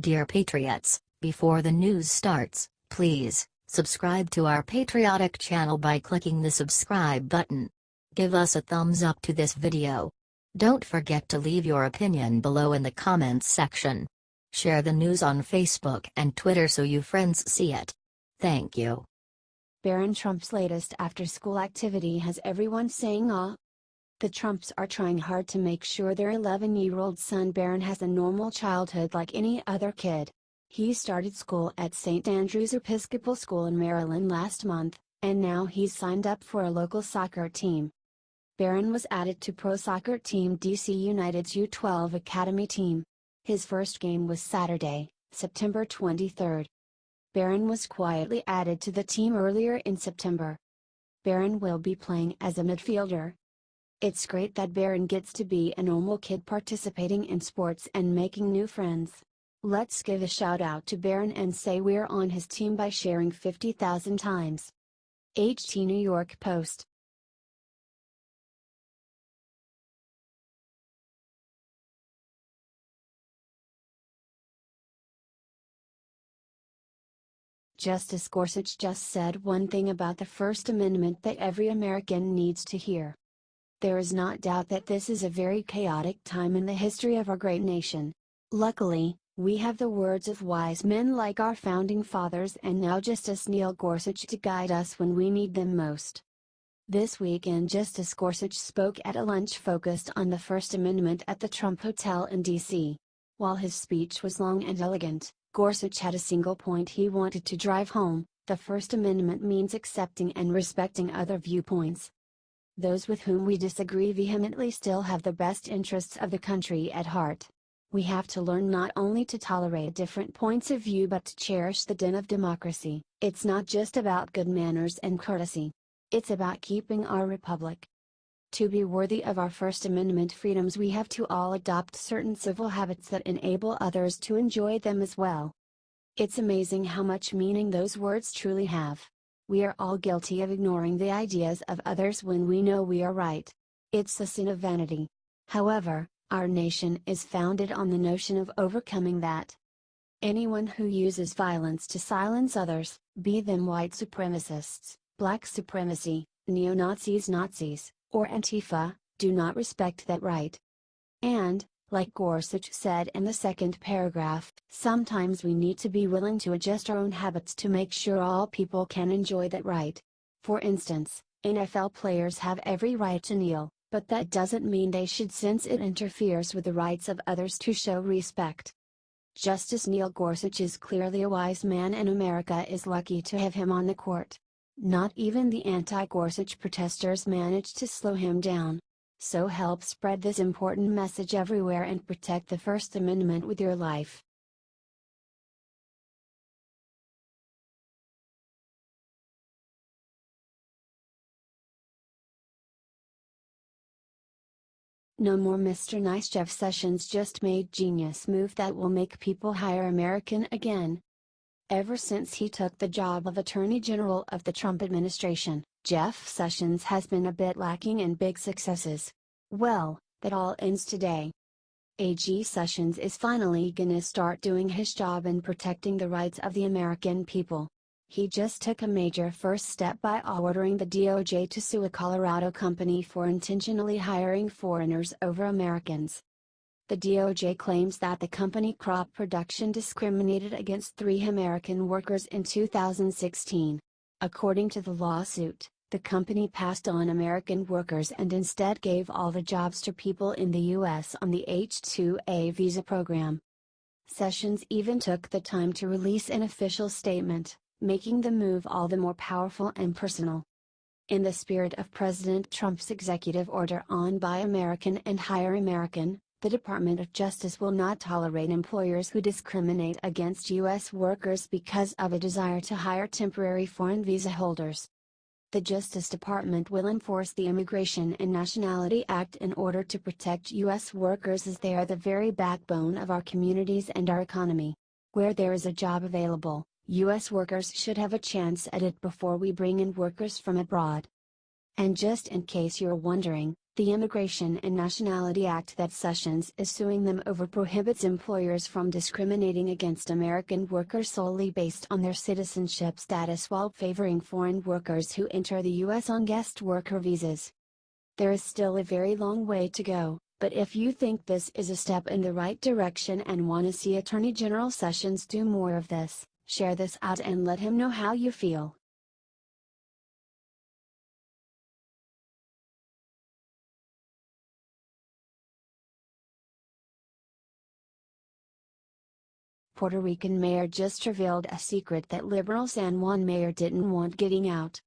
Dear Patriots, before the news starts, please subscribe to our patriotic channel by clicking the subscribe button. Give us a thumbs up to this video. Don't forget to leave your opinion below in the comments section. Share the news on Facebook and Twitter so you friends see it. Thank you. Barron Trump's latest after-school activity has everyone saying ah. The Trumps are trying hard to make sure their 11-year-old son Barron has a normal childhood like any other kid. He started school at St. Andrew's Episcopal School in Maryland last month, and now he's signed up for a local soccer team. Barron was added to pro soccer team DC United's U12 Academy team. His first game was Saturday, September 23. Barron was quietly added to the team earlier in September. Barron will be playing as a midfielder. It's great that Barron gets to be a normal kid participating in sports and making new friends. Let's give a shout out to Barron and say we're on his team by sharing 50,000 times. HT New York Post. Justice Gorsuch just said one thing about the First Amendment that every American needs to hear. There is not doubt that this is a very chaotic time in the history of our great nation. Luckily, we have the words of wise men like our founding fathers and now Justice Neil Gorsuch to guide us when we need them most. This weekend Justice Gorsuch spoke at a lunch focused on the First Amendment at the Trump Hotel in D.C. While his speech was long and elegant, Gorsuch had a single point he wanted to drive home: the First Amendment means accepting and respecting other viewpoints. Those with whom we disagree vehemently still have the best interests of the country at heart. We have to learn not only to tolerate different points of view but to cherish the den of democracy. It's not just about good manners and courtesy. It's about keeping our republic. To be worthy of our First Amendment freedoms, we have to all adopt certain civil habits that enable others to enjoy them as well. It's amazing how much meaning those words truly have. We are all guilty of ignoring the ideas of others when we know we are right. It's the sin of vanity. However, our nation is founded on the notion of overcoming that. Anyone who uses violence to silence others, be them white supremacists, black supremacy, neo-Nazis, Nazis, or Antifa, do not respect that right. And, like Gorsuch said in the second paragraph, sometimes we need to be willing to adjust our own habits to make sure all people can enjoy that right. For instance, NFL players have every right to kneel, but that doesn't mean they should, since it interferes with the rights of others to show respect. Justice Neil Gorsuch is clearly a wise man and America is lucky to have him on the court. Not even the anti-Gorsuch protesters managed to slow him down. So help spread this important message everywhere and protect the First Amendment with your life. No more Mr. Nice. Jeff Sessions just made genius move that will make people hire American again. Ever since he took the job of Attorney General of the Trump administration, Jeff Sessions has been a bit lacking in big successes. Well, that all ends today. AG Sessions is finally gonna start doing his job in protecting the rights of the American people. He just took a major first step by ordering the DOJ to sue a Colorado company for intentionally hiring foreigners over Americans. The DOJ claims that the company crop production discriminated against 3 American workers in 2016. According to the lawsuit, the company passed on American workers and instead gave all the jobs to people in the U.S. on the H-2A visa program. Sessions even took the time to release an official statement, making the move all the more powerful and personal. In the spirit of President Trump's executive order on Buy American and Hire American, the Department of Justice will not tolerate employers who discriminate against U.S. workers because of a desire to hire temporary foreign visa holders. The Justice Department will enforce the Immigration and Nationality Act in order to protect U.S. workers, as they are the very backbone of our communities and our economy. Where there is a job available, U.S. workers should have a chance at it before we bring in workers from abroad. And just in case you're wondering, The Immigration and Nationality Act that Sessions is suing them over prohibits employers from discriminating against American workers solely based on their citizenship status while favoring foreign workers who enter the U.S. on guest worker visas. There is still a very long way to go, but if you think this is a step in the right direction and want to see Attorney General Sessions do more of this, share this out and let him know how you feel. Puerto Rican mayor just revealed a secret that liberal San Juan mayor didn't want getting out.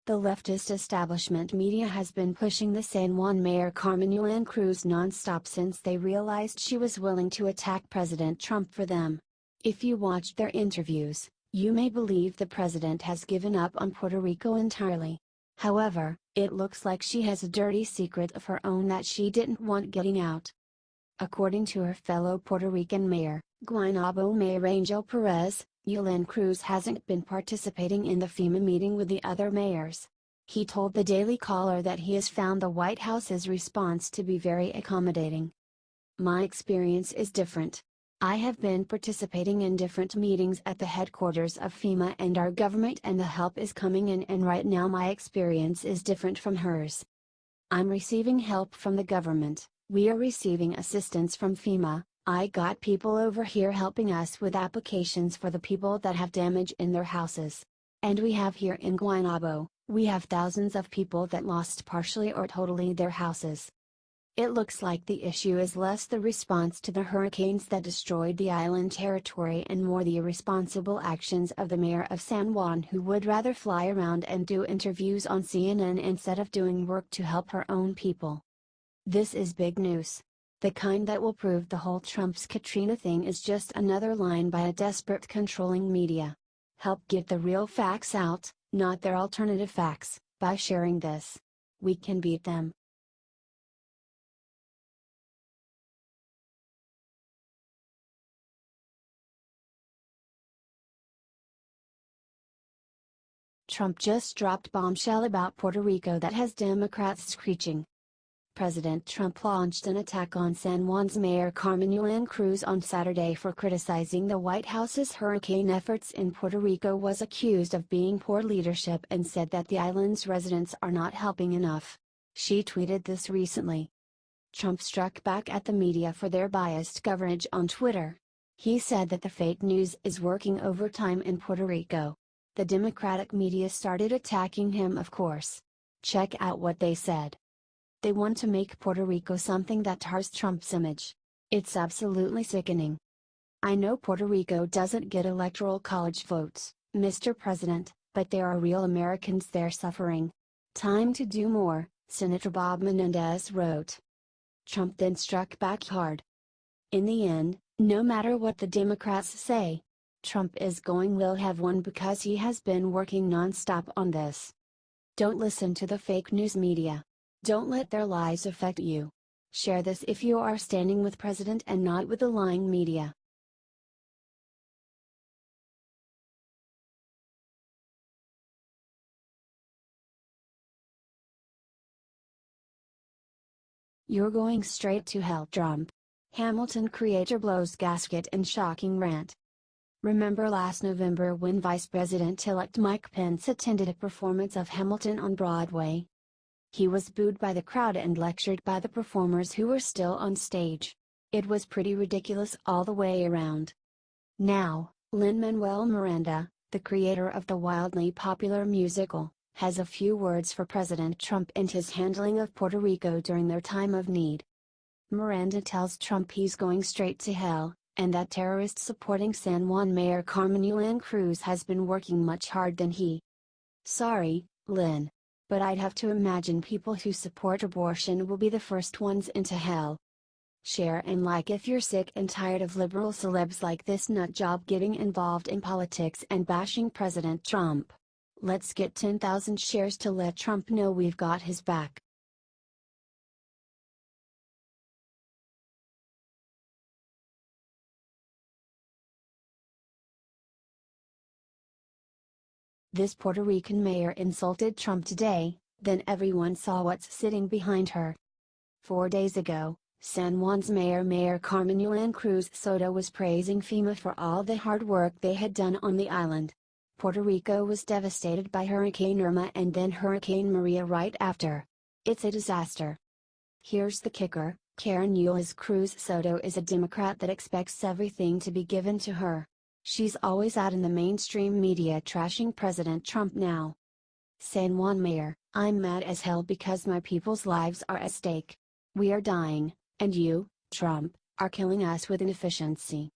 The leftist establishment media has been pushing the San Juan mayor Carmen Yulín Cruz non-stop since they realized she was willing to attack President Trump for them. If you watched their interviews, you may believe the president has given up on Puerto Rico entirely. However, it looks like she has a dirty secret of her own that she didn't want getting out. According to her fellow Puerto Rican mayor, Guaynabo Mayor Angel Perez, Yulín Cruz hasn't been participating in the FEMA meeting with the other mayors. He told the Daily Caller that he has found the White House's response to be very accommodating. My experience is different. I have been participating in different meetings at the headquarters of FEMA and our government, and the help is coming in, and right now my experience is different from hers. I'm receiving help from the government, we are receiving assistance from FEMA. I got people over here helping us with applications for the people that have damage in their houses. And we have here in Guaynabo, we have thousands of people that lost partially or totally their houses. It looks like the issue is less the response to the hurricanes that destroyed the island territory and more the irresponsible actions of the mayor of San Juan, who would rather fly around and do interviews on CNN instead of doing work to help her own people. This is big news. The kind that will prove the whole Trump's Katrina thing is just another line by a desperate controlling media. Help get the real facts out, not their alternative facts, by sharing this. We can beat them. Trump just dropped bombshell about Puerto Rico that has Democrats screeching. President Trump launched an attack on San Juan's Mayor Carmen Yulín Cruz on Saturday for criticizing the White House's hurricane efforts in Puerto Rico, was accused of being poor leadership, and said that the island's residents are not helping enough. She tweeted this recently. Trump struck back at the media for their biased coverage on Twitter. He said that the fake news is working overtime in Puerto Rico. The Democratic media started attacking him, of course. Check out what they said. They want to make Puerto Rico something that tars Trump's image. It's absolutely sickening. I know Puerto Rico doesn't get electoral college votes, Mr. President, but there are real Americans there suffering. Time to do more, Senator Bob Menendez wrote. Trump then struck back hard. In the end, no matter what the Democrats say, Trump will have won because he has been working non-stop on this. Don't listen to the fake news media. Don't let their lies affect you. Share this if you are standing with President and not with the lying media. You're going straight to hell, Trump. Hamilton creator blows gasket in shocking rant. Remember last November when Vice President-elect Mike Pence attended a performance of Hamilton on Broadway? He was booed by the crowd and lectured by the performers who were still on stage. It was pretty ridiculous all the way around. Now, Lin-Manuel Miranda, the creator of the wildly popular musical, has a few words for President Trump and his handling of Puerto Rico during their time of need. Miranda tells Trump he's going straight to hell, and that terrorists supporting San Juan Mayor Carmen Yulín Cruz has been working much harder than he. Sorry, Lin. But I'd have to imagine people who support abortion will be the first ones into hell. Share and like if you're sick and tired of liberal celebs like this nutjob getting involved in politics and bashing President Trump. Let's get 10,000 shares to let Trump know we've got his back. This Puerto Rican mayor insulted Trump today, then everyone saw what's sitting behind her. 4 days ago, San Juan's Mayor Carmen Yulín Cruz Soto was praising FEMA for all the hard work they had done on the island. Puerto Rico was devastated by Hurricane Irma and then Hurricane Maria right after. It's a disaster. Here's the kicker, Karen Yulín Cruz Soto is a Democrat that expects everything to be given to her. She's always out in the mainstream media trashing President Trump now. San Juan Mayor, I'm mad as hell because my people's lives are at stake. We are dying, and you, Trump, are killing us with inefficiency.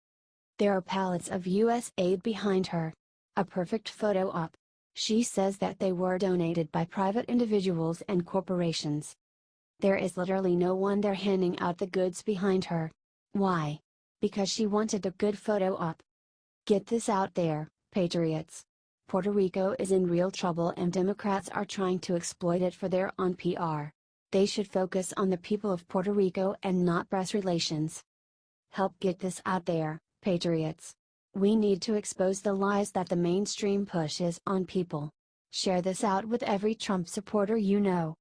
There are pallets of US aid behind her. A perfect photo op. She says that they were donated by private individuals and corporations. There is literally no one there handing out the goods behind her. Why? Because she wanted a good photo op. Get this out there, patriots. Puerto Rico is in real trouble and Democrats are trying to exploit it for their own PR. They should focus on the people of Puerto Rico and not press relations. Help get this out there, patriots. We need to expose the lies that the mainstream pushes on people. Share this out with every Trump supporter you know.